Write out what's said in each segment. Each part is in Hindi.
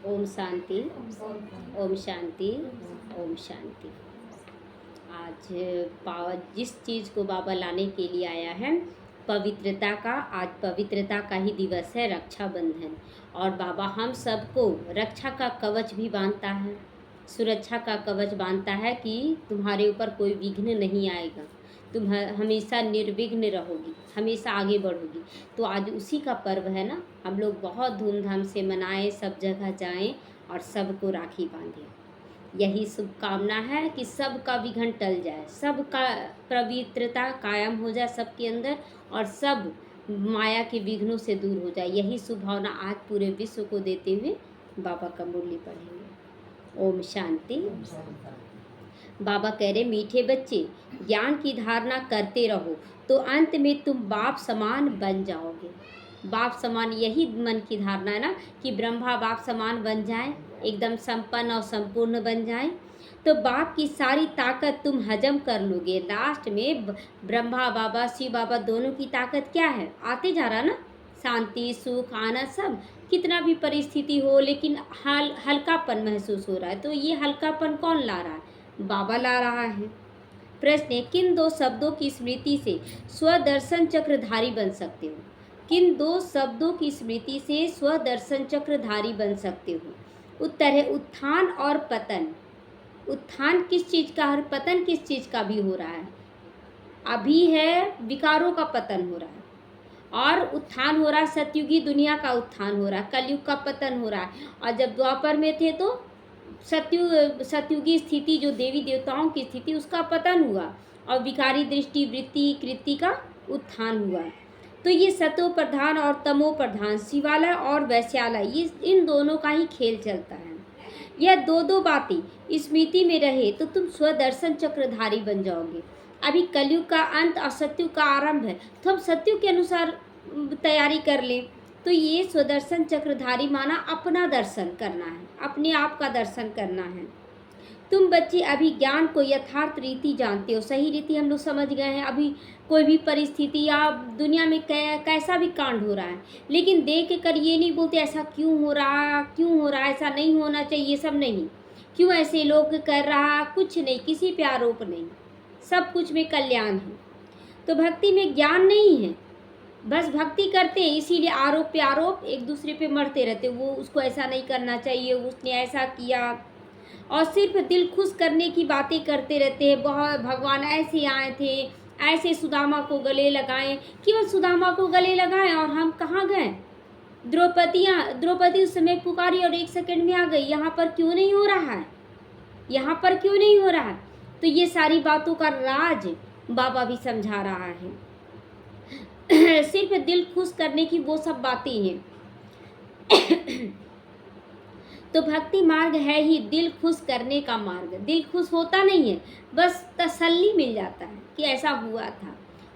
ओम शांति, ओम शांति, ओम शांति। आज जिस चीज़ को बाबा लाने के लिए आया है, पवित्रता का, आज पवित्रता का ही दिवस है, रक्षाबंधन। और बाबा हम सबको रक्षा का कवच भी बांधता है, सुरक्षा का कवच बांधता है कि तुम्हारे ऊपर कोई विघ्न नहीं आएगा, तुम हमेशा निर्विघ्न रहोगी, हमेशा आगे बढ़ोगी। तो आज उसी का पर्व है ना, हम लोग बहुत धूमधाम से मनाएं, सब जगह जाएं और सबको राखी बांधें। यही शुभकामना है कि सबका विघ्न टल जाए, सबका पवित्रता कायम हो जाए सबके अंदर, और सब माया के विघ्नों से दूर हो जाए। यही शुभ भावना आज पूरे विश्व को देते हुए बाबा का मुरली पढ़ेंगे। ओम शांति। बाबा कह रहे, मीठे बच्चे ज्ञान की धारणा करते रहो तो अंत में तुम बाप समान बन जाओगे। बाप समान, यही मन की धारणा है ना, कि ब्रह्मा बाप समान बन जाए, एकदम संपन्न और संपूर्ण बन जाए, तो बाप की सारी ताकत तुम हजम कर लोगे। लास्ट में ब्रह्मा बाबा, शिव बाबा दोनों की ताकत क्या है, आते जा रहा ना, शांति, सुख, आनंद, सब कितना भी परिस्थिति हो, लेकिन हल्कापन महसूस हो रहा है। तो ये हल्कापन कौन ला रहा है, बाबा ला रहा है। प्रश्न है, किन दो शब्दों की स्मृति से स्वदर्शन चक्रधारी बन सकते हो? किन दो शब्दों की स्मृति से स्वदर्शन चक्रधारी बन सकते हो? उत्तर है उत्थान और पतन। उत्थान किस चीज का और पतन किस चीज का भी हो रहा है? अभी है विकारों का पतन हो रहा है, और उत्थान हो रहा है, सतयुगी दुनिया का उत्थान हो रहा है, कलयुग का पतन हो रहा है। और जब द्वापर में थे तो सतयुगी स्थिति, जो देवी देवताओं की स्थिति, उसका पतन हुआ, और विकारी दृष्टि, वृत्ति, कृति का उत्थान हुआ। तो ये सतो प्रधान और तमो प्रधान, शिवालय और वैश्यालय, ये इन दोनों का ही खेल चलता है। यह दो बातें स्मृति में रहे तो तुम स्वदर्शन चक्रधारी बन जाओगे। अभी कलयुग का अंत और सतयुग का आरंभ है, तो हम सतयुग के अनुसार तैयारी कर लें। तो ये स्वदर्शन चक्रधारी माना अपना दर्शन करना है, अपने आप का दर्शन करना है। तुम बच्चे अभी ज्ञान को यथार्थ रीति जानते हो, सही रीति हम लोग समझ गए हैं। अभी कोई भी परिस्थिति या दुनिया में कैसा भी कांड हो रहा है, लेकिन देख कर ये नहीं बोलते ऐसा क्यों हो रहा, ऐसा नहीं होना चाहिए, ये सब नहीं, क्यों ऐसे लोग कर रहा, कुछ नहीं, किसी पे आरोप नहीं, सब कुछ में कल्याण है। तो भक्ति में ज्ञान नहीं है, बस भक्ति करते हैं, इसीलिए आरोप पे आरोप एक दूसरे पे मरते रहते, वो उसको ऐसा नहीं करना चाहिए, उसने ऐसा किया, और सिर्फ दिल खुश करने की बातें करते रहते हैं। बहुत भगवान ऐसे आए थे, ऐसे सुदामा को गले लगाएं, केवल सुदामा को गले लगाएं, और हम कहाँ गए? द्रौपदी उस समय पुकारी और 1 सेकंड में आ गई, यहाँ पर क्यों नहीं हो रहा है, यहाँ पर क्यों नहीं हो रहा है? तो ये सारी बातों का राज बाबा भी समझा रहा है। सिर्फ दिल खुश करने की वो सब बातें हैं। तो भक्ति मार्ग है ही दिल खुश करने का मार्ग। दिल खुश होता नहीं है, बस तसल्ली मिल जाता है कि ऐसा हुआ था,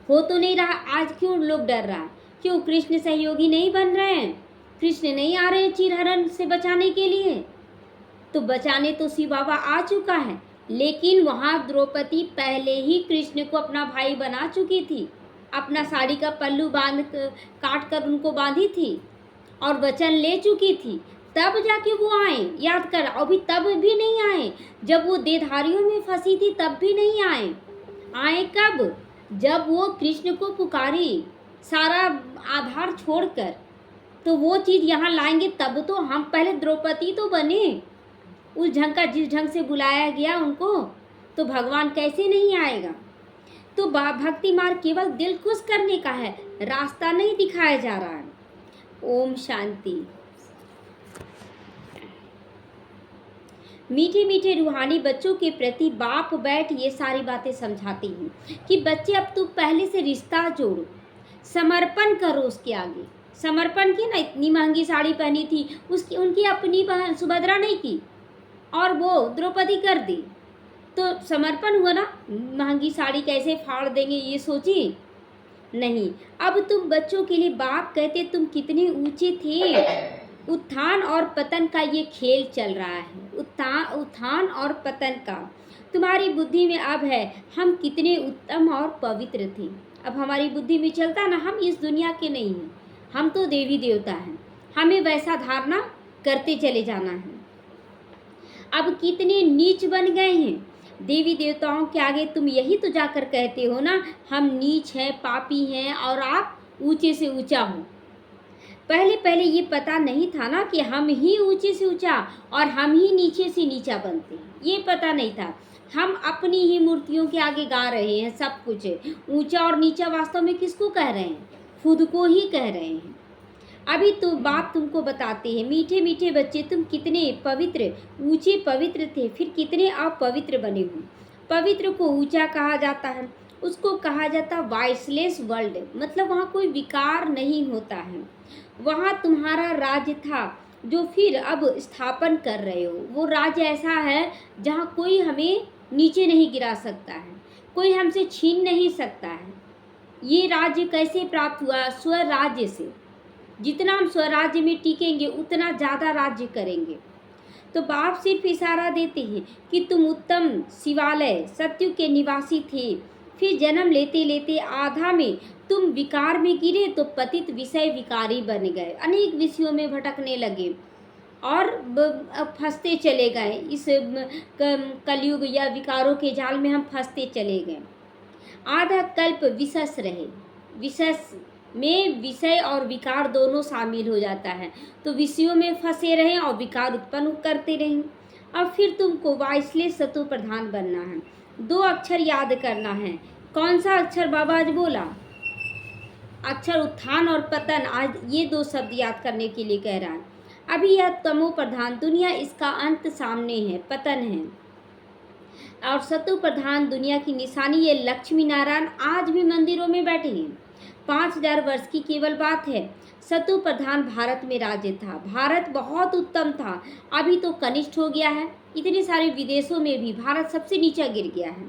हो तो नहीं रहा, आज क्यों लोग डर रहा है, क्यों कृष्ण सहयोगी नहीं बन रहे हैं, कृष्ण नहीं आ रहे चिरहरण से बचाने के लिए? तो बचाने तो शिव बाबा आ चुका है, लेकिन वहाँ द्रौपदी पहले ही कृष्ण को अपना भाई बना चुकी थी, अपना साड़ी का पल्लू काट कर उनको बांधी थी, और वचन ले चुकी थी, तब जाके वो आए। याद कर, अभी तब भी नहीं आए, जब वो देहधारियों में फंसी थी तब भी नहीं आए। आए कब? जब वो कृष्ण को पुकारी, सारा आधार छोड़कर, तो वो चीज़ यहाँ लाएंगे तब तो। हम पहले द्रौपदी तो बने, उस ढंग का, जिस ढंग से बुलाया गया उनको, तो भगवान कैसे नहीं आएगा? तो भक्ति मार्ग केवल दिल खुश करने का है, रास्ता नहीं दिखाया जा रहा है। ओम शांति। मीठे मीठे रूहानी बच्चों के प्रति बाप बैठ ये सारी बातें समझाती हूँ कि बच्चे अब तू पहले से रिश्ता जोड़ो, समर्पण करो उसके आगे। समर्पण की ना, इतनी महंगी साड़ी पहनी थी, उसकी उनकी अपनी बहन सुभद्रा नहीं की, और वो द्रौपदी कर दी, तो समर्पण हुआ ना। महंगी साड़ी कैसे फाड़ देंगे ये सोची नहीं। अब तुम बच्चों के लिए बाप कहते तुम कितने ऊंचे थे। उत्थान और पतन का ये खेल चल रहा है, उत्थान और पतन का। तुम्हारी बुद्धि में अब है हम कितने उत्तम और पवित्र थे। अब हमारी बुद्धि में चलता ना, हम इस दुनिया के नहीं हैं, हम तो देवी देवता हैं। हमें वैसा धारणा करते चले जाना है। अब कितने नीच बन गए हैं देवी देवताओं के आगे। तुम यही तो जाकर कहते हो ना, हम नीच हैं, पापी हैं, और आप ऊंचे से ऊंचा हो। पहले पहले ये पता नहीं था ना कि हम ही ऊंचे से ऊंचा और हम ही नीचे से नीचा बनते हैं, ये पता नहीं था। हम अपनी ही मूर्तियों के आगे गा रहे हैं सब कुछ। ऊंचा और नीचा वास्तव में किसको कह रहे हैं? खुद को ही कह रहे हैं। अभी तो बाप तुमको बताते हैं, मीठे मीठे बच्चे, तुम कितने पवित्र, ऊंचे पवित्र थे, फिर कितने अपवित्र बने हो। पवित्र को ऊंचा कहा जाता है, उसको कहा जाता वॉइसलेस वर्ल्ड, मतलब वहाँ कोई विकार नहीं होता है। वहाँ तुम्हारा राज्य था जो फिर अब स्थापन कर रहे हो। वो राज्य ऐसा है जहाँ कोई हमें नीचे नहीं गिरा सकता है, कोई हमसे छीन नहीं सकता है। ये राज्य कैसे प्राप्त हुआ? स्वराज्य से। जितना हम स्वराज्य में टिकेंगे उतना ज़्यादा राज्य करेंगे। तो बाप सिर्फ इशारा देते हैं कि तुम उत्तम शिवालय सत्युग के निवासी थे, फिर जन्म लेते लेते आधा में तुम विकार में गिरे तो पतित विषय विकारी बन गए, अनेक विषयों में भटकने लगे और फंसते चले गए। इस कलयुग या विकारों के जाल में हम फंसते चले गए। आधा कल्प विशस रहे, विशस में विषय और विकार दोनों शामिल हो जाता है, तो विषयों में फंसे रहें और विकार उत्पन्न करते रहें। अब फिर तुमको वॉइसलेस सतो प्रधान बनना है। 2 अक्षर याद करना है। कौन सा अक्षर बाबा आज बोला? अक्षर उत्थान और पतन। आज ये 2 शब्द याद करने के लिए कह रहा है। अभी यह तमो प्रधान दुनिया, इसका अंत सामने है, पतन है, और सतो प्रधान दुनिया की निशानी ये लक्ष्मी नारायण आज भी मंदिरों में बैठे हैं। 5000 वर्ष की केवल बात है। सतो प्रधान भारत में राज्य था। भारत बहुत उत्तम था, अभी तो कनिष्ठ हो गया है। इतने सारे विदेशों में भी भारत सबसे नीचा गिर गया है।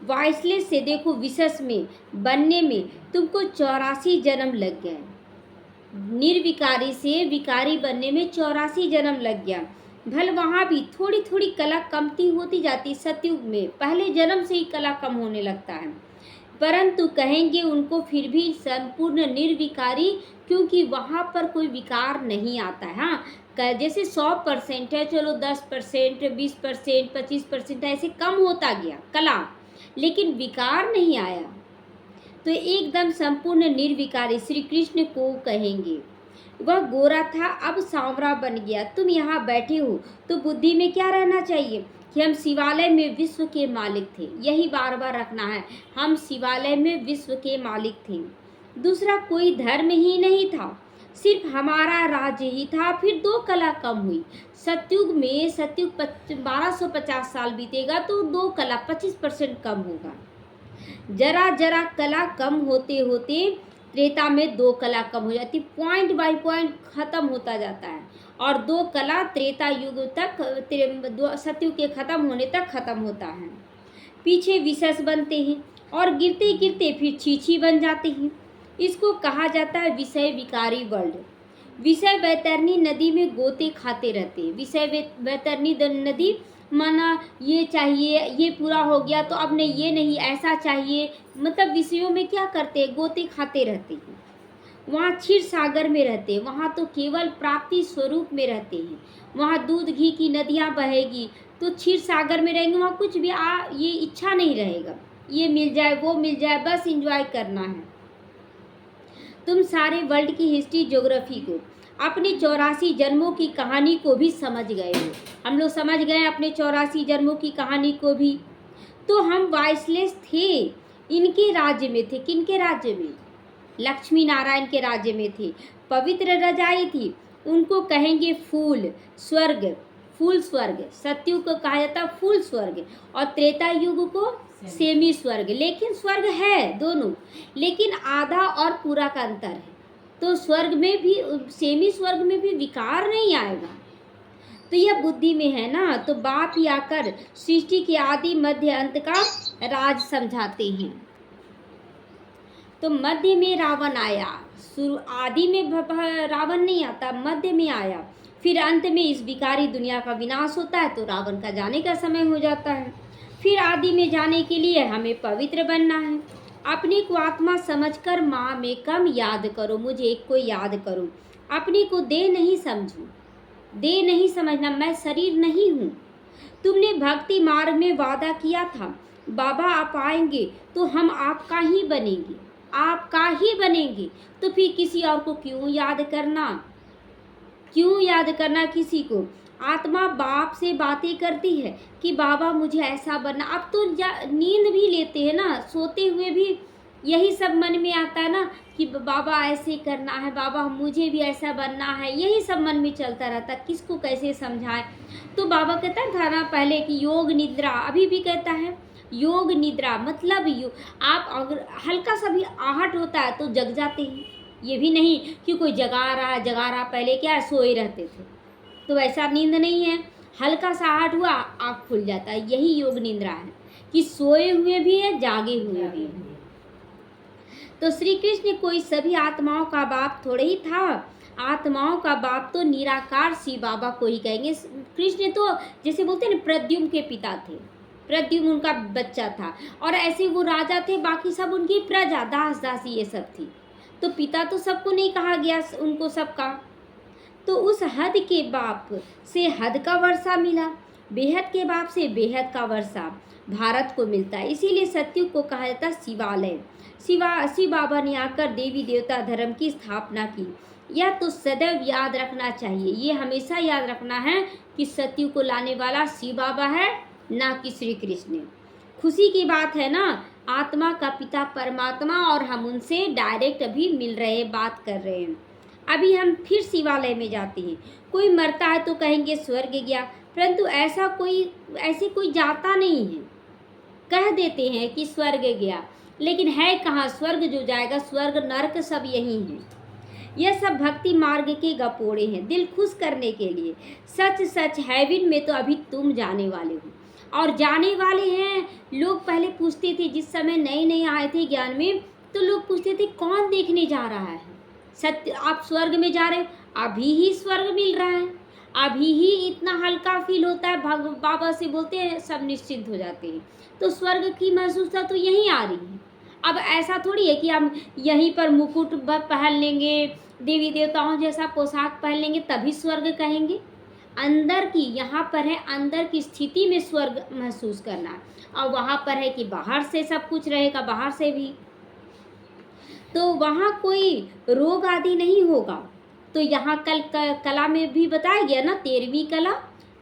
वॉइसलेस से देखो, विशेष में बनने में तुमको 84 जन्म लग गए। निर्विकारी से विकारी बनने में 84 जन्म लग गया। भले वहाँ भी थोड़ी थोड़ी कला कमती होती जाती। सतयुग में पहले जन्म से ही कला कम होने लगता है, परंतु कहेंगे उनको फिर भी संपूर्ण निर्विकारी, क्योंकि वहाँ पर कोई विकार नहीं आता है। हाँ, जैसे 100% है, चलो 10%, 20%, 25% ऐसे कम होता गया कला, लेकिन विकार नहीं आया। तो एकदम संपूर्ण निर्विकारी श्री कृष्ण को कहेंगे। वह गोरा था, अब सांवरा बन गया। तुम यहाँ बैठे हो तो बुद्धि में क्या रहना चाहिए कि हम शिवालय में विश्व के मालिक थे। यही बार बार रखना है, हम शिवालय में विश्व के मालिक थे। दूसरा कोई धर्म ही नहीं था, सिर्फ हमारा राज्य ही था। फिर 2 कला कम हुई। सतयुग में, सतयुग 1250 साल बीतेगा तो 2 कला 25% कम होगा। जरा जरा कला कम होते होते त्रेता में 2 कला कम हो जाती, पॉइंट बाय पॉइंट खत्म होता जाता है, और 2 कला त्रेता युग तक, सतयुग के खत्म होने तक खत्म होता है। पीछे विशेष बनते हैं और गिरते गिरते फिर छीछी बन जाते हैं। इसको कहा जाता है विषय विकारी वर्ल्ड। विषय वैतरणी नदी में गोते खाते रहते हैं। विषय वैतरणी नदी माना ये चाहिए, ये पूरा हो गया तो अब नहीं, ये नहीं, ऐसा चाहिए, मतलब विषयों में क्या करते हैं? गोते खाते रहते हैं। वहाँ क्षीर सागर में रहते हैं, वहाँ तो केवल प्राप्ति स्वरूप में रहते हैं। वहाँ दूध घी की नदियाँ बहेगी तो क्षीर सागर में रहेंगे, वहाँ कुछ भी ये इच्छा नहीं रहेगा, ये मिल जाए वो मिल जाए, बस एंजॉय करना है। तुम सारे वर्ल्ड की हिस्ट्री ज्योग्राफी को, अपने 84 जन्मों की कहानी को भी समझ गए हो। हम लोग समझ गए अपने 84 जन्मों की कहानी को भी। तो हम वॉइसलेस थे, इनके राज्य में थे। किनके राज्य में? लक्ष्मी नारायण के राज्य में थे। पवित्र रजाई थी, उनको कहेंगे फूल स्वर्ग, फूल स्वर्ग। सतयुग को कहा जाता फूल स्वर्ग, और त्रेता युग को सेमी स्वर्ग। लेकिन स्वर्ग है दोनों, लेकिन आधा और पूरा का अंतर है। तो स्वर्ग में भी, सेमी स्वर्ग में भी विकार नहीं आएगा। तो यह बुद्धि में है ना। तो बाप ही आकर सृष्टि के आदि मध्य अंत का राज समझाते हैं। तो मध्य में रावण आया, शुरू आदि में रावण नहीं आता, मध्य में आया, फिर अंत में इस विकारी दुनिया का विनाश होता है तो रावण का जाने का समय हो जाता है। फिर आदि में जाने के लिए हमें पवित्र बनना है। अपने को आत्मा समझकर माँ में कम याद करो, मुझे एक को याद करो। अपने को देह नहीं समझो, देह नहीं समझना, मैं शरीर नहीं हूँ। तुमने भक्ति मार्ग में वादा किया था बाबा आप आएंगे तो हम आपका ही बनेंगे, आपका ही बनेंगे, तो फिर किसी और को क्यों याद करना, क्यों याद करना किसी को। आत्मा बाप से बातें करती है कि बाबा मुझे ऐसा बनना। अब तो नींद भी लेते हैं ना, सोते हुए भी यही सब मन में आता है ना कि बाबा ऐसे करना है, बाबा मुझे भी ऐसा बनना है, यही सब मन में चलता रहता, किसको कैसे समझाए। तो बाबा कहता था ना पहले कि योग निद्रा, अभी भी कहता है योग निद्रा मतलब आप अगर हल्का सा भी आहट होता है तो जग जाते हैं। ये भी नहीं कि कोई जगा रहा, पहले क्या सोए रहते थे, तो ऐसा नींद नहीं है। हल्का सा आहट हुआ आँख खुल जाता है, यही योग निद्रा है कि सोए हुए भी है, जागे हुए भी है। तो श्री कृष्ण कोई सभी आत्माओं का बाप थोड़े ही था, आत्माओं का बाप तो निराकार शिव बाबा को ही कहेंगे। कृष्ण तो जैसे बोलते हैं ना प्रद्युम्न के पिता थे, प्रद्युम्न उनका बच्चा था, और ऐसे वो राजा थे, बाकी सब उनकी प्रजा दास दासी ये सब थी। तो पिता तो सबको नहीं कहा गया उनको सबका। तो उस हद के बाप से हद का वर्षा मिला, बेहद के बाप से बेहद का वर्षा भारत को मिलता है। इसीलिए सत्युग को कहा जाता शिवालय। शिव बाबा ने आकर देवी देवता धर्म की स्थापना की। यह तो सदैव याद रखना चाहिए, ये हमेशा याद रखना है कि सत्युग को लाने वाला शिव बाबा है, ना कि श्री कृष्ण। खुशी की बात है ना, आत्मा का पिता परमात्मा और हम उनसे डायरेक्ट अभी मिल रहे, बात कर रहे हैं। अभी हम फिर शिवालय में जाते हैं। कोई मरता है तो कहेंगे स्वर्ग गया, परंतु ऐसे कोई जाता नहीं है। कह देते हैं कि स्वर्ग गया, लेकिन है कहाँ स्वर्ग जो जाएगा, स्वर्ग नरक सब यही है। यह सब भक्ति मार्ग के गपोड़े हैं, दिल खुश करने के लिए। सच सच हेवन में तो अभी तुम जाने वाले हो, और जाने वाले हैं। लोग पहले पूछते थे, जिस समय नए नए आए थे ज्ञान में, तो लोग पूछते थे कौन देखने जा रहा है सत्य, आप स्वर्ग में जा रहे हो, अभी ही स्वर्ग मिल रहा है, अभी ही इतना हल्का फील होता है। बाबा से बोलते हैं सब निश्चिंत हो जाते हैं। तो स्वर्ग की महसूसता तो यहीं आ रही है। अब ऐसा थोड़ी है कि हम यहीं पर मुकुट पहन लेंगे, देवी देवताओं जैसा पोशाक पहन लेंगे तभी स्वर्ग कहेंगे। अंदर की यहाँ पर है, अंदर की स्थिति में स्वर्ग महसूस करना है, और वहाँ पर है कि बाहर से सब कुछ रहेगा, बाहर से भी। तो वहाँ कोई रोग आदि नहीं होगा। तो यहाँ कला में भी बताया गया ना, 13वीं कला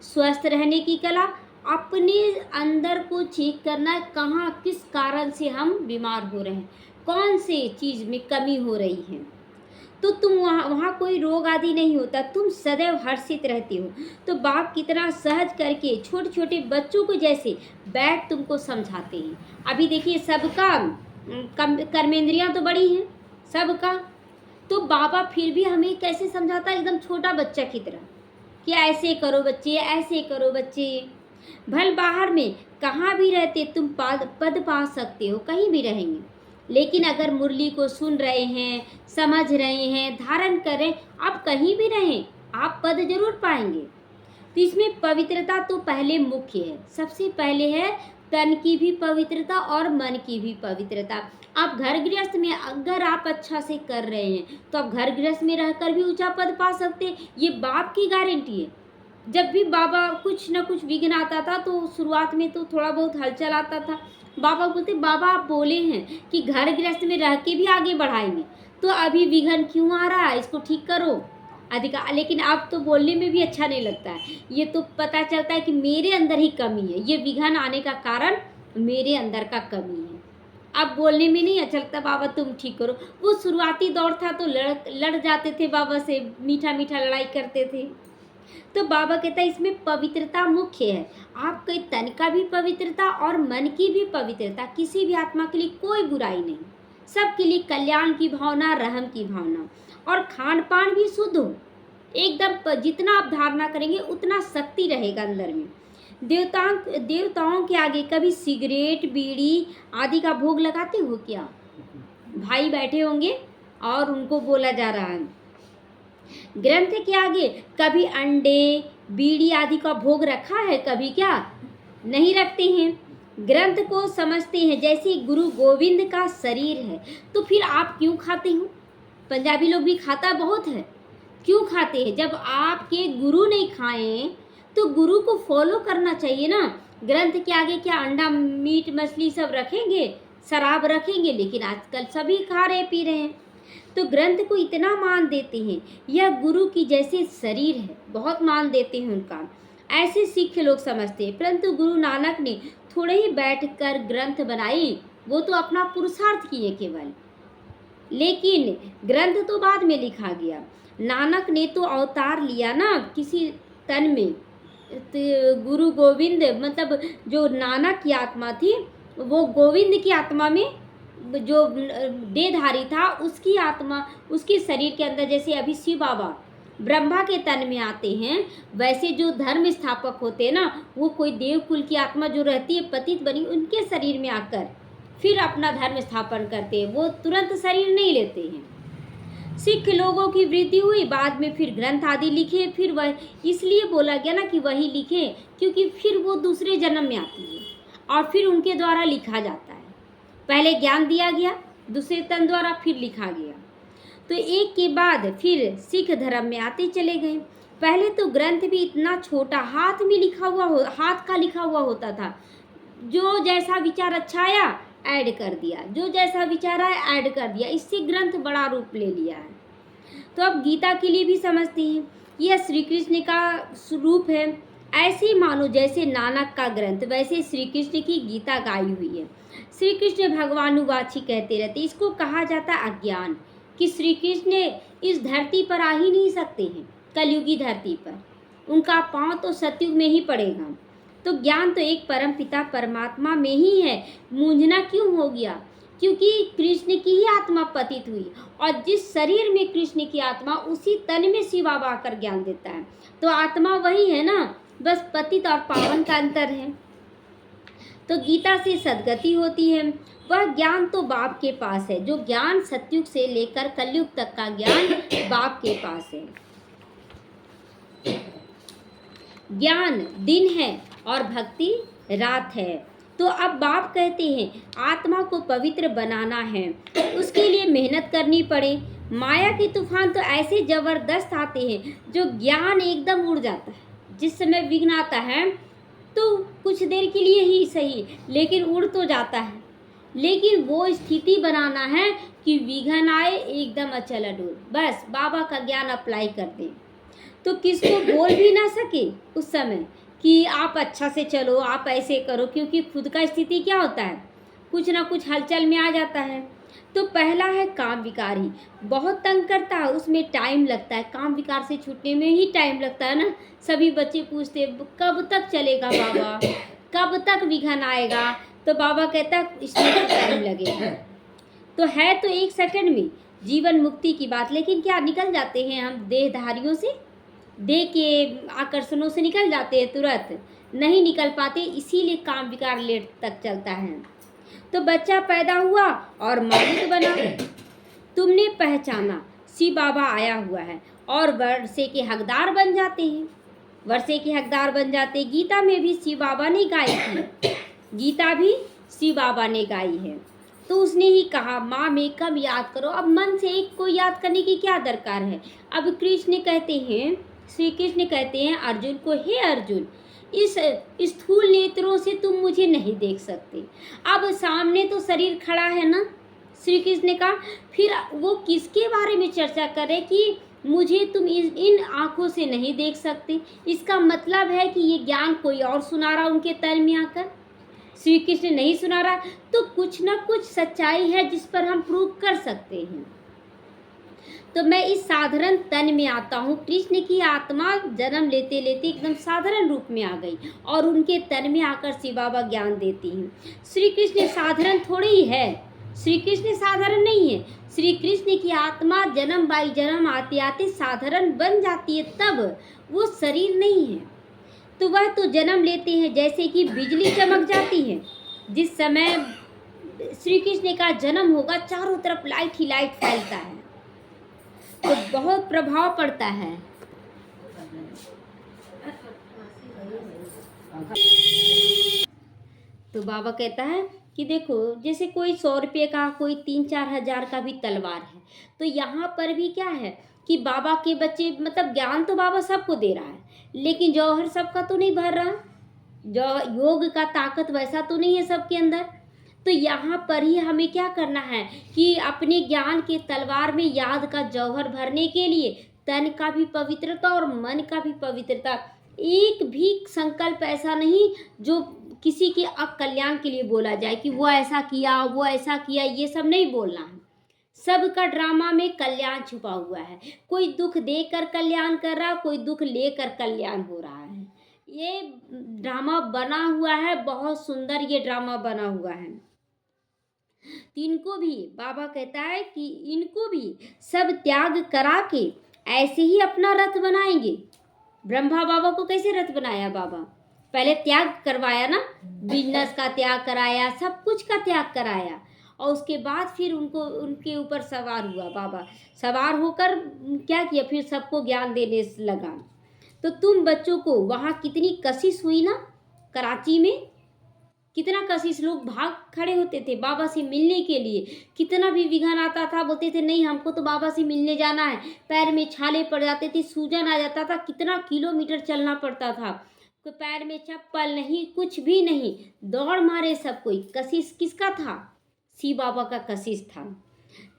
स्वस्थ रहने की कला, अपने अंदर को चेक करना, कहाँ किस कारण से हम बीमार हो रहे हैं, कौन से चीज़ में कमी हो रही है। तो तुम वहाँ कोई रोग आदि नहीं होता, तुम सदैव हर्षित रहते हो। तो बाप कितना सहज करके छोटे छोटे बच्चों को जैसे बैठ तुमको समझाते हैं। अभी देखिए सबका कर्मेंद्रियाँ तो बड़ी हैं सबका, तो बाबा फिर भी हमें कैसे समझाता है, एकदम छोटा बच्चा की तरह कि ऐसे करो बच्चे, ऐसे करो बच्चे। भल बाहर में कहाँ भी रहते तुम पद पा सकते हो, कहीं भी रहेंगे, लेकिन अगर मुरली को सुन रहे हैं, समझ रहे हैं, धारण करें, आप कहीं भी रहें आप पद जरूर पाएंगे। तो इसमें पवित्रता तो पहले मुख्य है, सबसे पहले है तन की भी पवित्रता और मन की भी पवित्रता। आप घर गृहस्थ में अगर आप अच्छा से कर रहे हैं तो आप घर गृहस्थ में रहकर भी ऊंचा पद पा सकते हैं, ये बाप की गारंटी है। जब भी बाबा कुछ न कुछ विघ्न आता था तो शुरुआत में तो थोड़ा बहुत हलचल आता था, बाबा बोलते बाबा आप बोले हैं कि घर गृहस्थ में रह के भी आगे बढ़ाएंगे, तो अभी विघ्न क्यों आ रहा है, इसको ठीक करो अधिकार। लेकिन अब तो बोलने में भी अच्छा नहीं लगता है, ये तो पता चलता है कि मेरे अंदर ही कमी है, ये विघ्न आने का कारण मेरे अंदर का कमी है। अब बोलने में नहीं अच्छा लगता बाबा तुम ठीक करो। वो शुरुआती दौर था तो लड़ जाते थे बाबा से, मीठा मीठा लड़ाई करते थे। तो बाबा कहता है इसमें पवित्रता मुख्य है, आपके तन का भी पवित्रता और मन की भी पवित्रता। किसी भी आत्मा के लिए कोई बुराई नहीं, सबके लिए कल्याण की भावना, रहम की भावना, और खान पान भी शुद्ध हो एकदम। जितना आप धारणा करेंगे उतना शक्ति रहेगा अंदर में। देवताओं के आगे कभी सिगरेट बीड़ी आदि का भोग लगाते हो क्या? भाई बैठे होंगे और उनको बोला जा रहा है। ग्रंथ के आगे कभी अंडे बीड़ी आदि का भोग रखा है कभी? क्या नहीं रखते हैं। ग्रंथ को समझते हैं जैसे गुरु गोविंद का शरीर है, तो फिर आप क्यों खाते हो? पंजाबी लोग भी खाता बहुत है, क्यों खाते हैं? जब आपके गुरु नहीं खाएं तो गुरु को फॉलो करना चाहिए ना। ग्रंथ के आगे क्या अंडा मीट मछली सब रखेंगे, शराब रखेंगे? लेकिन आजकल सभी खा रहे पी रहे हैं। तो ग्रंथ को इतना मान देते हैं, यह गुरु की जैसे शरीर है, बहुत मान देते हैं उनका, ऐसे सिख लोग समझते हैं। परंतु गुरु नानक ने थोड़े ही बैठकर ग्रंथ बनाई, वो तो अपना पुरुषार्थ किए केवल, लेकिन ग्रंथ तो बाद में लिखा गया। नानक ने तो अवतार लिया ना किसी तन में। तो गुरु गोविंद मतलब जो नानक की आत्मा थी वो गोविंद की आत्मा में जो देहधारी था उसकी आत्मा उसके शरीर के अंदर, जैसे अभी शिव बाबा ब्रह्मा के तन में आते हैं, वैसे जो धर्म स्थापक होते हैं ना, वो कोई देवकुल की आत्मा जो रहती है पतित बनी, उनके शरीर में आकर फिर अपना धर्म स्थापन करते हैं। वो तुरंत शरीर नहीं लेते हैं। सिख लोगों की वृद्धि हुई, बाद में फिर ग्रंथ आदि लिखे। फिर वह इसलिए बोला गया ना कि वही लिखे, क्योंकि फिर वो दूसरे जन्म में आती है और फिर उनके द्वारा लिखा जाता है। पहले ज्ञान दिया गया, दूसरे तन द्वारा फिर लिखा गया। तो एक के बाद फिर सिख धर्म में आते चले गए। पहले तो ग्रंथ भी इतना छोटा, हाथ का लिखा हुआ होता था। जो जैसा विचार अच्छा आया ऐड कर दिया, जो जैसा विचार आया ऐड कर दिया, इससे ग्रंथ बड़ा रूप ले लिया है। तो अब गीता के लिए भी समझते हैं, यह श्री कृष्ण का स्वरूप है। ऐसे ही मानो जैसे नानक का ग्रंथ, वैसे श्री कृष्ण की गीता गाई हुई है। श्री कृष्ण भगवानुवाची कहते रहते, इसको कहा जाता है अज्ञान, कि श्री कृष्ण इस धरती पर आ ही नहीं सकते हैं, कलयुगी धरती पर। उनका पांव तो सतयुग में ही पड़ेगा। तो ज्ञान तो एक परम पिता परमात्मा में ही है। मूंझना क्यों हो गया? क्योंकि कृष्ण की ही आत्मा पतित हुई, और जिस शरीर में कृष्ण की आत्मा, उसी तन में शिव बाबा आकर ज्ञान देता है। तो आत्मा वही है ना, बस पतित और पावन का अंतर है। तो गीता से सद्गति होती है। वह ज्ञान तो बाप के पास है, जो ज्ञान सतयुग से लेकर कलयुग तक का ज्ञान बाप के पास है। ज्ञान दिन है और भक्ति रात है। तो अब बाप कहते हैं आत्मा को पवित्र बनाना है, उसके लिए मेहनत करनी पड़े। माया के तूफान तो ऐसे जबरदस्त आते हैं जो ज्ञान एकदम उड़ जाता है। जिस समय विघ्न आता है तो कुछ देर के लिए ही सही, लेकिन उड़ तो जाता है। लेकिन वो स्थिति बनाना है कि विघ्न आए एकदम अचल अडोल, बस बाबा का ज्ञान अप्लाई कर दें। तो किसको बोल भी ना सके उस समय कि आप अच्छा से चलो, आप ऐसे करो, क्योंकि खुद का स्थिति क्या होता है, कुछ ना कुछ हलचल में आ जाता है। तो पहला है काम विकार ही, बहुत तंग करता है, उसमें टाइम लगता है। काम विकार से छूटने में ही टाइम लगता है ना। सभी बच्चे पूछते कब तक चलेगा बाबा, कब तक विघ्न आएगा? तो बाबा कहता है इसमें टाइम लगेगा। तो है तो एक सेकंड में जीवन मुक्ति की बात, लेकिन क्या निकल जाते हैं हम देहधारियों से, देह के आकर्षणों से निकल जाते हैं, तुरंत नहीं निकल पाते। इसीलिए काम विकार लेट तक चलता है। तो बच्चा पैदा हुआ और मालिक बना, तुमने पहचाना शिव बाबा आया हुआ है और वर्षे के हकदार बन जाते हैं, वर्षे के हकदार बन जाते। गीता में भी शिव बाबा ने गाई थी, गीता भी शिव बाबा ने गाई है। तो उसने ही कहा माँ में कब याद करो। अब मन से एक को याद करने की क्या दरकार है? अब कृष्ण कहते हैं, श्री कृष्ण कहते हैं अर्जुन को, हे अर्जुन, इस स्थूल नेत्रों से तुम मुझे नहीं देख सकते। अब सामने तो शरीर खड़ा है ना श्री कृष्ण का, फिर वो किसके बारे में चर्चा करे कि मुझे तुम इन आँखों से नहीं देख सकते? इसका मतलब है कि ये ज्ञान कोई और सुना रहा उनके तन में आकर, श्री कृष्ण नहीं सुना रहा। तो कुछ ना कुछ सच्चाई है जिस पर हम प्रूव कर सकते हैं। तो मैं इस साधारण तन में आता हूँ। कृष्ण की आत्मा जन्म लेते लेते एकदम साधारण रूप में आ गई और उनके तन में आकर शिव बाबा ज्ञान देती हैं। श्री कृष्ण साधारण थोड़े ही है, श्री कृष्ण साधारण नहीं है। श्री कृष्ण की आत्मा जन्म बाई जन्म आते आते साधारण बन जाती है, तब वो शरीर नहीं है। तो वह तो जन्म लेते हैं जैसे कि बिजली चमक जाती है। जिस समय श्री कृष्ण का जन्म होगा चारों तरफ लाइट ही लाइट फैलता है, तो बहुत प्रभाव पड़ता है। तो बाबा कहता है कि देखो जैसे कोई 100 रुपये का, कोई 3-4 हज़ार का भी तलवार है, तो यहाँ पर भी क्या है, कि बाबा के बच्चे, मतलब ज्ञान तो बाबा सबको दे रहा है, लेकिन जौहर सबका तो नहीं भर रहा, जो योग का ताकत वैसा तो नहीं है सबके अंदर। तो यहाँ पर ही हमें क्या करना है कि अपने ज्ञान के तलवार में याद का जौहर भरने के लिए तन का भी पवित्रता और मन का भी पवित्रता, एक भी संकल्प ऐसा नहीं जो किसी के अकल्याण के लिए बोला जाए कि वो ऐसा किया वो ऐसा किया, ये सब नहीं बोलना है। सबका ड्रामा में कल्याण छुपा हुआ है, कोई दुख देकर कल्याण कर रहा, कोई दुख लेकर कल्याण हो रहा है। ये ड्रामा बना हुआ है, बहुत सुंदर ये ड्रामा बना हुआ है। तो इनको भी बाबा कहता है कि इनको भी सब त्याग करा के ऐसे ही अपना रथ बनाएंगे। ब्रह्मा बाबा को कैसे रथ बनाया बाबा? पहले त्याग करवाया ना, बिजनेस का त्याग कराया, सब कुछ का त्याग कराया, और उसके बाद फिर उनको उनके ऊपर सवार हुआ बाबा। सवार होकर क्या किया, फिर सबको ज्ञान देने लगा। तो तुम बच्चों को वहाँ कितनी कशिश हुई ना, कराची में कितना कशिश, लोग भाग खड़े होते थे बाबा से मिलने के लिए। कितना भी विघन आता था, बोलते थे नहीं हमको तो बाबा से मिलने जाना है, पैर में छाले पड़ जाते थे, सूजन आ जाता था, कितना किलोमीटर चलना पड़ता था, कोई पैर में चप्पल नहीं, कुछ भी नहीं, दौड़ मारे सब कोई। कशिश किसका था? शिव बाबा का कशिश था।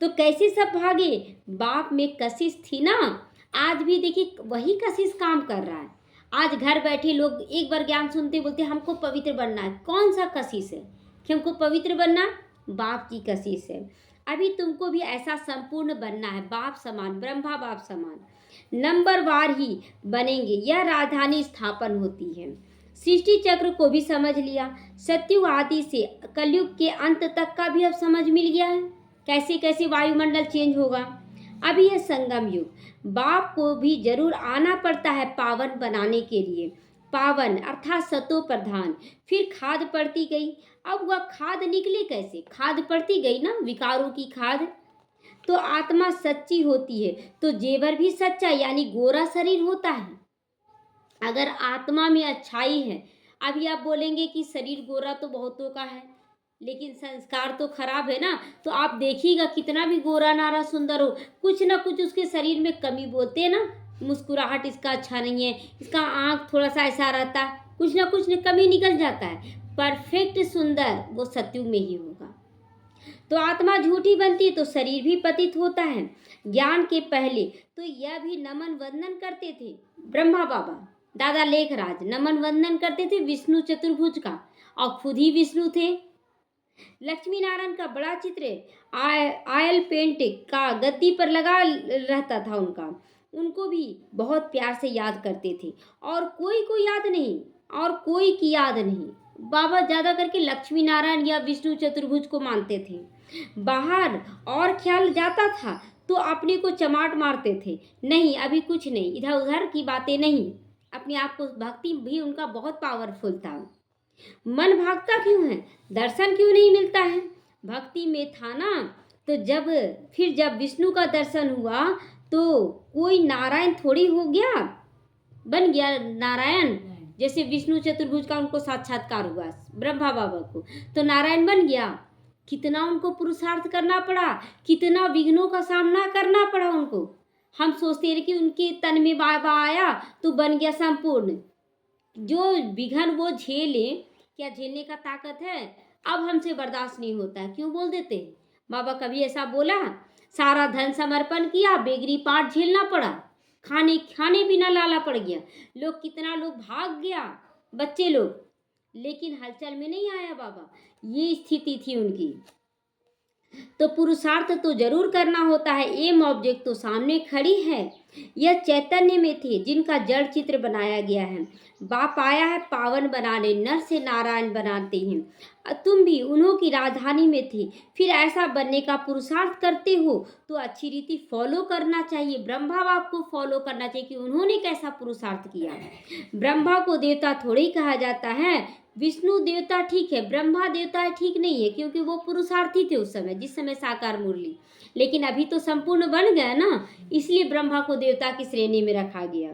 तो कैसे सब भागे? बाप में कशिश थी ना। आज भी देखिए वही कशिश काम कर रहा है। आज घर बैठे लोग एक बार ज्ञान सुनते बोलते हमको पवित्र बनना है। कौन सा कशिश है कि हमको पवित्र बनना? बाप की कशिश है। अभी तुमको भी ऐसा संपूर्ण बनना है, बाप समान, ब्रह्मा बाप समान, नंबरवार ही बनेंगे। यह राजधानी स्थापन होती है। सृष्टि चक्र को भी समझ लिया, सत्युग आदि से कलयुग के अंत तक का भी अब समझ मिल गया है, कैसे कैसे वायुमंडल चेंज होगा। अभी है संगम युग, बाप को भी जरूर आना पड़ता है पावन बनाने के लिए। पावन अर्थात सतो प्रधान, फिर खाद पड़ती गई। अब वह खाद निकले कैसे? खाद पड़ती गई ना, विकारों की खाद। तो आत्मा सच्ची होती है तो जेवर भी सच्चा यानी गोरा शरीर होता है। अगर आत्मा में अच्छाई है, अभी आप बोलेंगे कि शरीर गोरा तो बहुतों का है, लेकिन संस्कार तो खराब है ना। तो आप देखिएगा कितना भी गोरा नारा सुंदर हो, कुछ ना कुछ उसके शरीर में कमी बोलते हैं ना, मुस्कुराहट इसका अच्छा नहीं है, इसका आँख थोड़ा सा ऐसा रहता, कुछ ना कुछ कमी निकल जाता है। परफेक्ट सुंदर वो सत्युग में ही होगा। तो आत्मा झूठी बनती तो शरीर भी पतित होता है। ज्ञान के पहले तो यह भी नमन वंदन करते थे। ब्रह्मा बाबा दादा लेखराज नमन वंदन करते थे विष्णु चतुर्भुज का, और खुद ही विष्णु थे। लक्ष्मी नारायण का बड़ा चित्र आयल पेंट का गद्दी पर लगा रहता था उनका, उनको भी बहुत प्यार से याद करते थे। और कोई को याद नहीं, और कोई की याद नहीं। बाबा ज़्यादा करके लक्ष्मी नारायण या विष्णु चतुर्भुज को मानते थे। बाहर और ख्याल जाता था तो अपने को चमाट मारते थे, नहीं अभी कुछ नहीं, इधर उधर की बातें नहीं। अपने आप को भक्ति भी उनका बहुत पावरफुल था। मन भागता क्यों है? दर्शन क्यों नहीं मिलता है? भक्ति में था ना। तो जब विष्णु का दर्शन हुआ तो कोई नारायण थोड़ी हो गया, बन गया नारायण। जैसे विष्णु चतुर्भुज का उनको साक्षात्कार हुआ ब्रह्मा बाबा को, तो नारायण बन गया। कितना उनको पुरुषार्थ करना पड़ा, कितना विघ्नों का सामना करना पड़ा उनको। हम सोचते हैं कि उनके तन में बाबा आया तो बन गया संपूर्ण। जो विघन वो झेले, क्या झेलने का ताकत है? अब हमसे बर्दाश्त नहीं होता है, क्यों बोल देते हैं? बाबा कभी ऐसा बोला? सारा धन समर्पण किया, बेगरी पाठ झेलना पड़ा, खाने बिना लाला पड़ गया, कितना लोग भाग गया, बच्चे लोग, लेकिन हलचल में नहीं आया बाबा। ये स्थिति थी उनकी। तो पुरुषार्थ तो जरूर करना होता है। एम ऑब्जेक्ट तो सामने खड़ी है। यह चैतन्य में थे जिनका जड़ चित्र बनाया गया है। बाप आया है पावन बनाने, नर से नारायण बनाते हैं। तुम भी उन्हों की राजधानी में थे, फिर ऐसा बनने का पुरुषार्थ करते हो तो अच्छी रीति फॉलो करना चाहिए। ब्रह्मा बाप को फॉलो करना चाहिए कि उन्होंने कैसा पुरुषार्थ किया। ब्रह्मा को देवता थोड़े ही कहा जाता है। विष्णु देवता ठीक है, ब्रह्मा देवता ठीक नहीं है, क्योंकि वो पुरुषार्थी थे उस समय, जिस समय साकार मुरली। लेकिन अभी तो संपूर्ण बन गया ना, इसलिए ब्रह्मा को देवता की श्रेणी में रखा गया।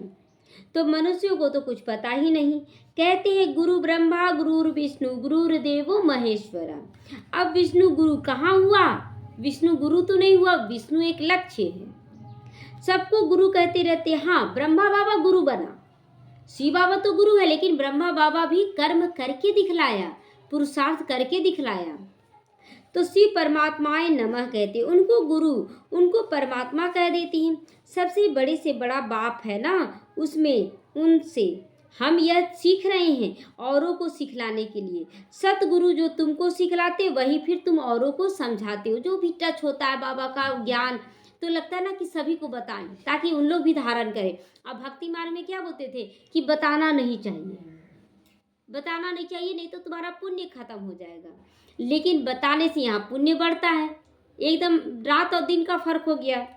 तो मनुष्यों को तो कुछ पता ही नहीं। कहते हैं गुरु ब्रह्मा गुरुर विष्णु गुरुर्देवो महेश्वरा। अब विष्णु गुरु कहाँ हुआ? विष्णु गुरु तो नहीं हुआ, विष्णु एक लक्ष्य है। सबको गुरु कहते रहते हैं। हाँ, ब्रह्मा बाबा गुरु बना, शिव बाबा तो गुरु है, लेकिन ब्रह्मा बाबा भी कर्म करके दिखलाया, पुरुषार्थ करके दिखलाया। तो शिव परमात्माएं नमः कहते, उनको गुरु, उनको परमात्मा कह देती हैं। सबसे बड़े से बड़ा बाप है ना, उसमें उनसे हम यह सीख रहे हैं औरों को सिखलाने के लिए। सतगुरु जो तुमको सिखलाते वही फिर तुम औरों को समझाते हो। जो भी टच होता है बाबा का ज्ञान, तो लगता है ना कि सभी को बताएं ताकि उन लोग भी धारण करें। अब भक्ति मार्ग में क्या बोलते थे कि बताना नहीं चाहिए, बताना नहीं चाहिए, नहीं तो तुम्हारा पुण्य खत्म हो जाएगा। लेकिन बताने से यहाँ पुण्य बढ़ता है, एकदम रात और दिन का फर्क हो गया।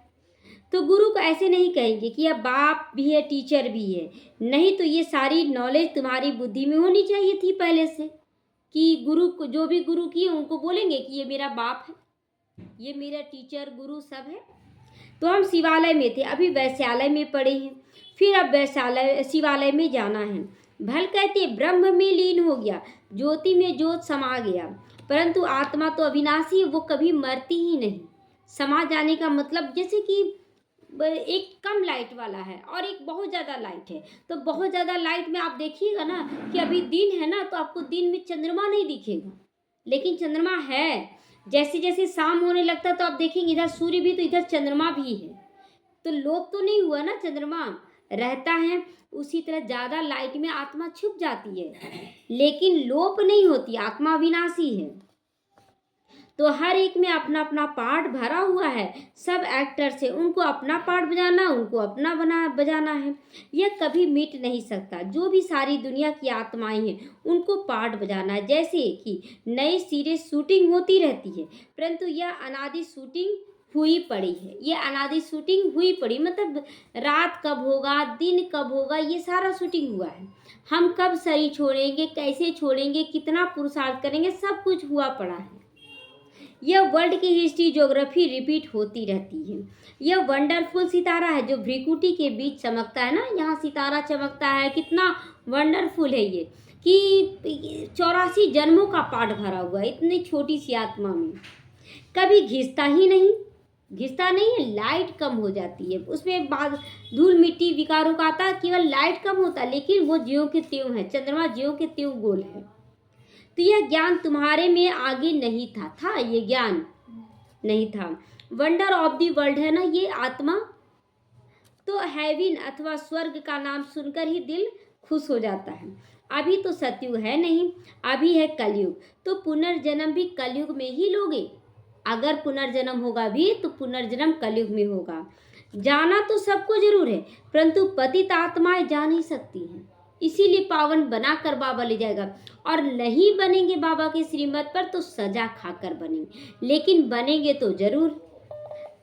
तो गुरु को ऐसे नहीं कहेंगे कि अब बाप भी है टीचर भी है, नहीं तो ये सारी नॉलेज तुम्हारी बुद्धि में होनी चाहिए थी पहले से, कि गुरु को, जो भी गुरु किए उनको बोलेंगे कि ये मेरा बाप है, ये मेरा टीचर गुरु सब है। तो हम शिवालय में थे, अभी वैश्यालय में पड़े हैं, फिर अब वैश्यालय शिवालय में जाना है। भल कहते ब्रह्म में लीन हो गया, ज्योति में ज्योत समा गया, परंतु आत्मा तो अविनाशी है, वो कभी मरती ही नहीं। समा जाने का मतलब जैसे कि एक कम लाइट वाला है और एक बहुत ज़्यादा लाइट है, तो बहुत ज़्यादा लाइट में आप देखिएगा ना कि अभी दिन है ना, तो आपको दिन में चंद्रमा नहीं दिखेगा, लेकिन चंद्रमा है। जैसे जैसे शाम होने लगता है तो आप देखेंगे इधर सूर्य भी तो इधर चंद्रमा भी है, तो लोप तो नहीं हुआ ना, चंद्रमा रहता है। उसी तरह ज़्यादा लाइट में आत्मा छुप जाती है, लेकिन लोप नहीं होती, आत्मा विनाशी है। तो हर एक में अपना अपना पार्ट भरा हुआ है। सब एक्टर से उनको अपना पार्ट बजाना, उनको अपना बजाना है, यह कभी मिट नहीं सकता। जो भी सारी दुनिया की आत्माएं हैं उनको पार्ट बजाना है। जैसे कि नए सिरे शूटिंग होती रहती है, परंतु यह अनादि शूटिंग हुई पड़ी है, ये अनादि शूटिंग हुई पड़ी, मतलब रात कब होगा, दिन कब होगा, ये सारा शूटिंग हुआ है। हम कब शरीर छोड़ेंगे, कैसे छोड़ेंगे, कितना पुरुषार्थ करेंगे, सब कुछ हुआ पड़ा है। यह वर्ल्ड की हिस्ट्री ज्योग्राफी रिपीट होती रहती है। यह वंडरफुल सितारा है जो भ्रिकुटी के बीच चमकता है ना, यहाँ सितारा चमकता है, कितना वंडरफुल है ये, कि 84 जन्मों का पाठ भरा हुआ है इतनी छोटी सी आत्मा में। कभी घिसता ही नहीं, घिसता नहीं है, लाइट कम हो जाती है उसमें, बाद धूल मिट्टी विकारों का आता है, केवल लाइट कम होता है, लेकिन वो ज्यों के त्यों है, चंद्रमा ज्यों के त्यों गोल है। तो यह ज्ञान तुम्हारे में आगे नहीं था ये ज्ञान नहीं था। वंडर ऑफ द वर्ल्ड है ना ये आत्मा, तो हेवन अथवा स्वर्ग का नाम सुनकर ही दिल खुश हो जाता है। अभी तो सतयुग है नहीं, अभी है कलयुग, तो पुनर्जन्म भी कलयुग में ही लोगे। अगर पुनर्जन्म होगा भी तो पुनर्जन्म कलयुग में होगा। जाना तो सबको जरूर है, परंतु पतित आत्माएं जा नहीं सकती हैं, इसीलिए पावन बनाकर बाबा ले जाएगा। और नहीं बनेंगे बाबा के श्रीमत पर तो सजा खाकर बनेंगे, लेकिन बनेंगे तो जरूर।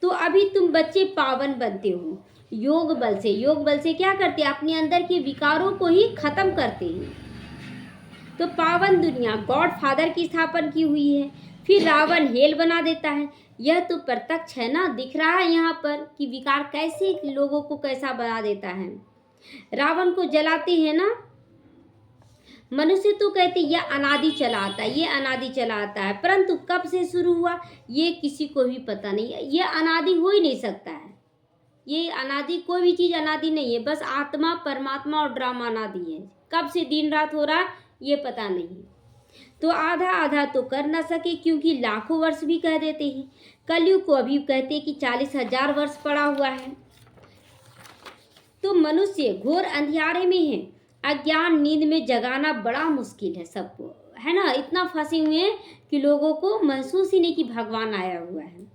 तो अभी तुम बच्चे पावन बनते हो योग बल से। योग बल से क्या करते हैं, अपने अंदर के विकारों को ही खत्म करते हैं। तो पावन दुनिया गॉड फादर की स्थापना की हुई है, फिर रावण हेल बना देता है। यह तो प्रत्यक्ष है ना, दिख रहा है यहाँ पर कि विकार कैसे लोगों को कैसा बना देता है। रावण को जलाते हैं ना, मनुष्य तो कहते यह अनादि चला आता है, ये अनादि चला आता है, परंतु कब से शुरू हुआ ये किसी को भी पता नहीं है। ये अनादि हो ही नहीं सकता है, ये अनादि, कोई भी चीज़ अनादि नहीं है, बस आत्मा परमात्मा और ड्रामा अनादि है। कब से दिन रात हो रहा ये पता नहीं। तो आधा आधा तो कर ना सके, क्योंकि लाखों वर्ष भी कह देते हैं। कलयुग को अभी कहते कि 40,000 वर्ष पड़ा हुआ है। तो मनुष्य घोर अंधियारे में है, अज्ञान नींद में जगाना बड़ा मुश्किल है सबको, है ना। इतना फंसे हुए हैं कि लोगों को महसूस ही नहीं कि भगवान आया हुआ है,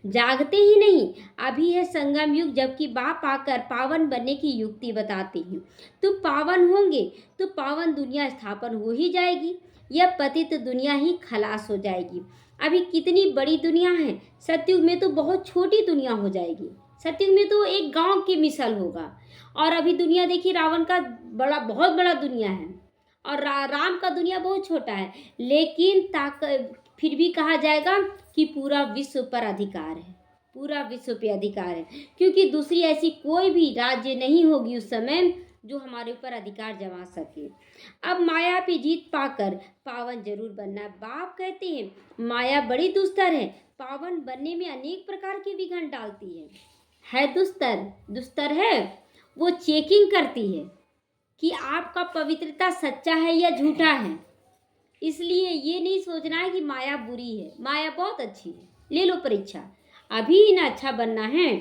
जागते ही नहीं। अभी है संगम युग, जबकि बाप आकर पावन बनने की युक्ति बताते हैं। तो पावन होंगे तो पावन दुनिया स्थापन हो ही जाएगी, यह पतित दुनिया ही खलास हो जाएगी। अभी कितनी बड़ी दुनिया है, सतयुग में तो बहुत छोटी दुनिया हो जाएगी। सतयुग में तो एक गांव की मिसाल होगा, और अभी दुनिया देखिए, रावण का बड़ा बहुत बड़ा दुनिया है और राम का दुनिया बहुत छोटा है, लेकिन फिर भी कहा जाएगा कि पूरा विश्व पर अधिकार है, पूरा विश्व पे अधिकार है, क्योंकि दूसरी ऐसी कोई भी राज्य नहीं होगी उस समय जो हमारे ऊपर अधिकार जमा सके। अब माया पे जीत पाकर पावन जरूर बनना। बाप कहते हैं माया बड़ी दुस्तर है, पावन बनने में अनेक प्रकार के विघ्न डालती है। है दुस्तर, दुस्तर है, वो चेकिंग करती है कि आपका पवित्रता सच्चा है या झूठा है। इसलिए ये नहीं सोचना है कि माया बुरी है, माया बहुत अच्छी है। ले लो परीक्षा, अभी ना अच्छा बनना है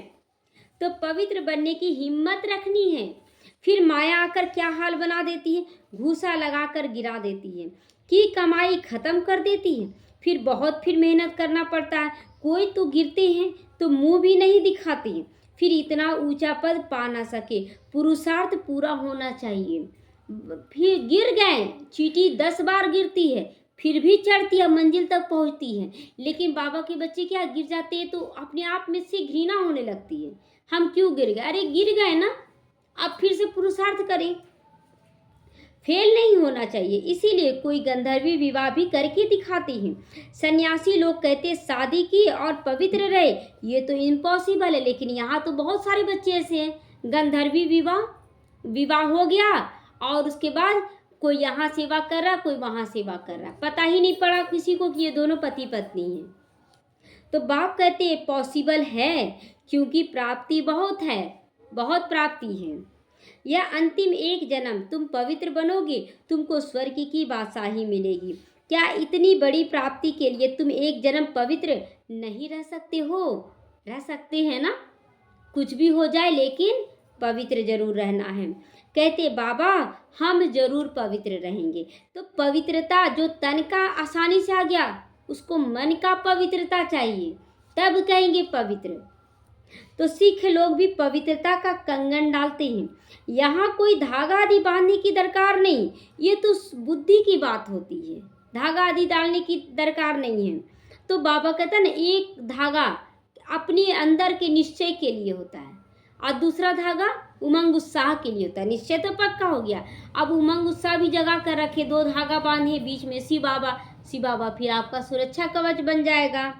तो पवित्र बनने की हिम्मत रखनी है। फिर माया आकर क्या हाल बना देती है, घूसा लगाकर गिरा देती है कि कमाई खत्म कर देती है। फिर मेहनत करना पड़ता है, कोई तो गिरते हैं तो मुंह भी नहीं दिखाते हैं। फिर इतना ऊंचा पद पा ना सके, पुरुषार्थ पूरा होना चाहिए। फिर गिर गए, चींटी 10 बार गिरती है फिर भी चढ़ती है, मंजिल तक पहुंचती है। लेकिन बाबा के बच्चे क्या गिर जाते हैं तो अपने आप में से घृणा होने लगती है, हम क्यों गिर गए, अरे गिर गए ना, अब फिर से पुरुषार्थ करें। फेल नहीं होना चाहिए, इसीलिए कोई गंधर्वी विवाह भी करके दिखाती है। सन्यासी लोग कहते शादी की और पवित्र रहे, ये तो इम्पॉसिबल है। लेकिन यहाँ तो बहुत सारे बच्चे ऐसे हैं, गंधर्वी विवाह हो गया और उसके बाद कोई यहाँ सेवा कर रहा, कोई वहाँ सेवा कर रहा, पता ही नहीं पड़ा किसी को कि ये दोनों पति पत्नी हैं। तो बाप कहते हैं पॉसिबल है, क्योंकि प्राप्ति बहुत है, बहुत प्राप्ति है। यह अंतिम एक जन्म तुम पवित्र बनोगे, तुमको स्वर्ग की बादशाही मिलेगी। क्या इतनी बड़ी प्राप्ति के लिए तुम एक जन्म पवित्र नहीं रह सकते हो? रह सकते हैं ना, कुछ भी हो जाए लेकिन पवित्र जरूर रहना है। कहते बाबा हम जरूर पवित्र रहेंगे। तो पवित्रता जो तन का आसानी से आ गया, उसको मन का पवित्रता चाहिए, तब कहेंगे पवित्र। तो सिख लोग भी पवित्रता का कंगन डालते हैं। यहाँ कोई धागा आदि बांधने की दरकार नहीं, ये तो बुद्धि की बात होती है, धागा आदि डालने की दरकार नहीं है। तो बाबा कहता है ना, एक धागा अपने अंदर के निश्चय के लिए होता है और दूसरा धागा उमंग उत्साह के लिए होता है। निश्चय तो पक्का हो गया, अब उमंग उत्साह भी जगा कर रखे, 2 धागा बांधे, बीच में शिव बाबा फिर आपका सुरक्षा कवच बन जाएगा।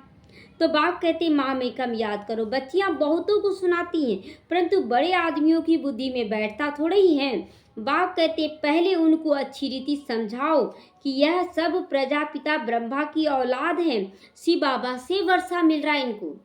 तो बाप कहते माँ में कम याद करो। बच्चियाँ बहुतों को सुनाती हैं, परंतु बड़े आदमियों की बुद्धि में बैठता थोड़े ही है। बाप कहते पहले उनको अच्छी रीति समझाओ कि यह सब प्रजापिता ब्रह्मा की औलाद हैं, शिव बाबा से वर्षा मिल रहा है, इनको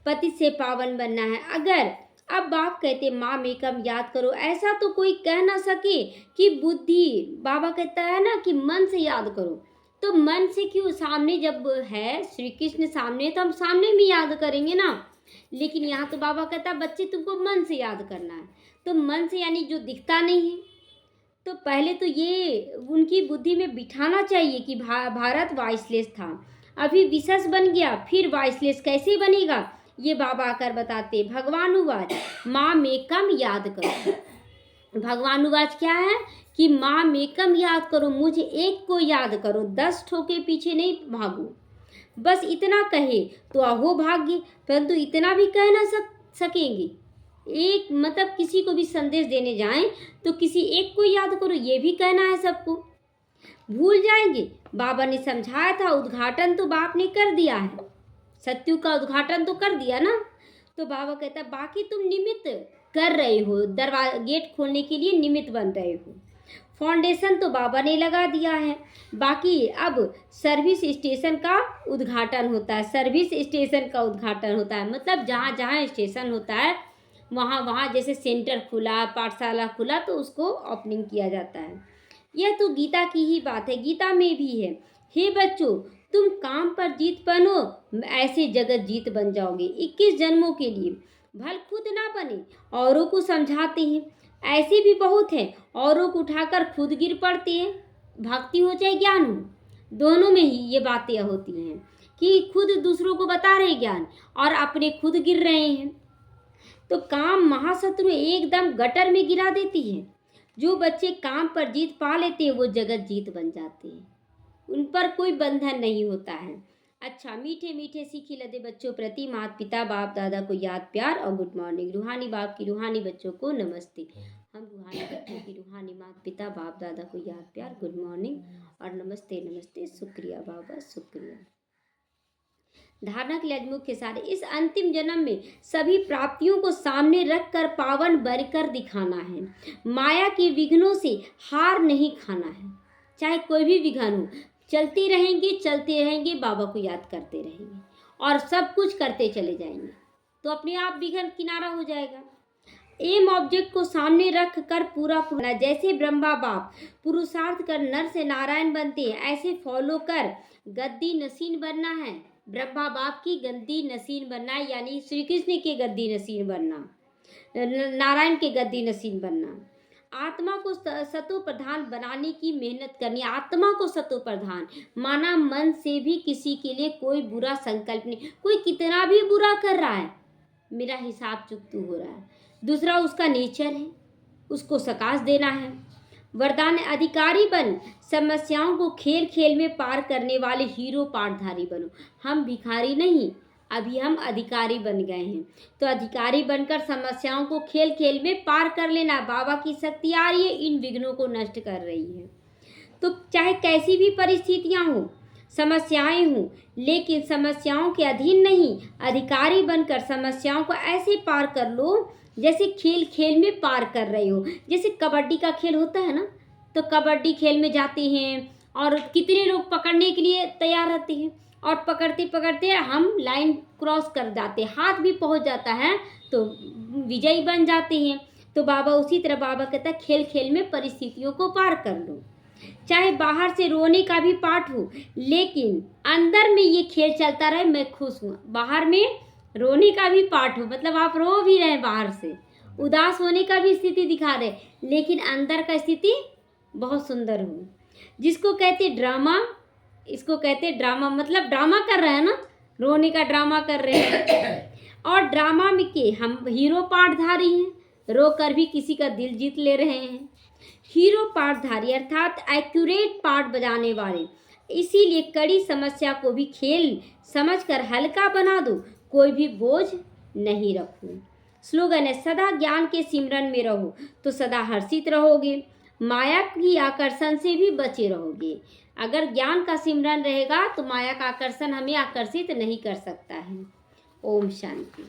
पति से पावन बनना है। अगर अब बाप कहते माँ में कम याद करो, ऐसा तो कोई कह ना सके कि बुद्धि, बाबा कहता है ना कि मन से याद करो। तो मन से क्यों, सामने जब है श्री कृष्ण सामने तो हम सामने भी याद करेंगे ना। लेकिन यहाँ तो बाबा कहता बच्चे तुमको मन से याद करना है। तो मन से यानी जो दिखता नहीं है, तो पहले तो ये उनकी बुद्धि में बिठाना चाहिए कि भारत वाइसलेस था, अभी विशेष बन गया, फिर वाइसलेस कैसे बनेगा, ये बाबा आकर बताते। भगवानुवाच माँ में कम याद करो। भगवानुवाच क्या है कि माँ में कम याद करो, मुझे एक को याद करो, 10 ठोके पीछे नहीं भागो। बस इतना कहे तो अहो भाग्य, परंतु इतना भी कह ना सकेंगे। एक मतलब किसी को भी संदेश देने जाएं तो किसी एक को याद करो, ये भी कहना है सबको, भूल जाएंगे। बाबा ने समझाया था, उद्घाटन तो बाप ने कर दिया है, सत्यु का उद्घाटन तो कर दिया ना। तो बाबा कहता बाकी तुम निमित्त कर रहे हो, दरवाजा गेट खोलने के लिए निमित्त बन रहे हो। फाउंडेशन तो बाबा ने लगा दिया है, बाकी अब सर्विस स्टेशन का उद्घाटन होता है। सर्विस स्टेशन का उद्घाटन होता है मतलब जहाँ जहाँ स्टेशन होता है वहाँ वहाँ जैसे सेंटर खुला, पाठशाला खुला तो उसको ओपनिंग किया जाता है। यह तो गीता की ही बात है, गीता में भी है, हे बच्चों तुम काम पर जीत बनो, ऐसे जगत जीत बन जाओगे। 21 जन्मों के लिए भल खुद ना बने, औरों को समझाते हैं, ऐसे भी बहुत हैं, औरों को उठाकर खुद गिर पड़ते हैं। भक्ति हो चाहे ज्ञान हो, दोनों में ही ये बातें होती हैं कि खुद दूसरों को बता रहे ज्ञान और अपने खुद गिर रहे हैं। तो काम महाशत्रु एकदम गटर में गिरा देती है। जो बच्चे काम पर जीत पा लेते हैं वो जगत जीत बन जाते हैं, उन पर कोई बंधन नहीं होता है। अच्छा, मीठे मीठे सीखी लदे बच्चों प्रति माता पिता बाप दादा को याद प्यार और गुड मॉर्निंग। रूहानी बाप की रूहानी बच्चों को नमस्ते। हम रूहानी बच्चों की रूहानी माता पिता बाप दादा को याद प्यार, गुड मॉर्निंग और नमस्ते नमस्ते, शुक्रिया बाबा शुक्रिया। धारणा के लिए आज मुख्य सारे इस अंतिम जन्म में सभी प्राप्तियों को सामने रख कर पावन बनकर दिखाना है। माया के विघ्नों से हार नहीं खाना है, चाहे कोई भी विघ्न हो, चलते रहेंगे, बाबा को याद करते रहेंगे और सब कुछ करते चले जाएंगे। तो अपने आप विघ्न किनारा हो जाएगा। एम ऑब्जेक्ट को सामने रख कर पूरा पूरा, जैसे ब्रह्मा बाप पुरुषार्थ कर नर से नारायण बनते हैं, ऐसे फॉलो कर गद्दी नसीन बनना है। ब्रह्मा बाप की गद्दी नसीन बनना है, यानी श्री कृष्ण के गद्दी नसीन बनना, नारायण के गद्दी नसीन बनना। आत्मा को सतो प्रधान बनाने की मेहनत करनी। आत्मा को सतो प्रधान माना, मन से भी किसी के लिए कोई बुरा संकल्प नहीं। कोई कितना भी बुरा कर रहा है, मेरा हिसाब चुकतू हो रहा है, दूसरा उसका नेचर है, उसको सकाश देना है। वरदान अधिकारी बन, समस्याओं को खेल खेल में पार करने वाले हीरो पाठधारी बनो। हम भिखारी नहीं, अभी हम अधिकारी बन गए हैं, तो अधिकारी बनकर समस्याओं को खेल खेल में पार कर लेना। बाबा की शक्ति आ रही है, इन विघ्नों को नष्ट कर रही है। तो चाहे कैसी भी परिस्थितियां हो, समस्याएं हों, लेकिन समस्याओं के अधीन नहीं, अधिकारी बनकर समस्याओं को ऐसे पार कर लो जैसे खेल खेल में पार कर रहे हो। जैसे कबड्डी का खेल होता है ना, तो कबड्डी खेल में जाते हैं और कितने लोग पकड़ने के लिए तैयार रहते हैं, और पकड़ते पकड़ते हम लाइन क्रॉस कर जाते हैं, हाथ भी पहुंच जाता है तो विजयी बन जाते हैं। तो बाबा उसी तरह बाबा कहता है खेल खेल में परिस्थितियों को पार कर लो। चाहे बाहर से रोने का भी पाठ हो, लेकिन अंदर में ये खेल चलता रहे, मैं खुश हूँ। बाहर में रोने का भी पाठ हो, मतलब आप रो भी रहे, बाहर से उदास होने का भी स्थिति दिखा रहे, लेकिन अंदर का स्थिति बहुत सुंदर हो। जिसको कहते ड्रामा, इसको कहते ड्रामा, मतलब ड्रामा कर रहे हैं ना, रोने का ड्रामा कर रहे हैं। और ड्रामा में के हम हीरो पाठधारी हैं, रो कर भी किसी का दिल जीत ले रहे हैं। हीरो पाठधारी अर्थात एक्यूरेट पाठ बजाने वाले। इसीलिए कड़ी समस्या को भी खेल समझकर हल्का बना दो, कोई भी बोझ नहीं रखो। स्लोगन है, सदा ज्ञान के सिमरन में रहो तो सदा हर्षित रहोगे, माया की आकर्षण से भी बचे रहोगे। अगर ज्ञान का सिमरन रहेगा तो माया का आकर्षण हमें आकर्षित नहीं कर सकता है। ओम शांति।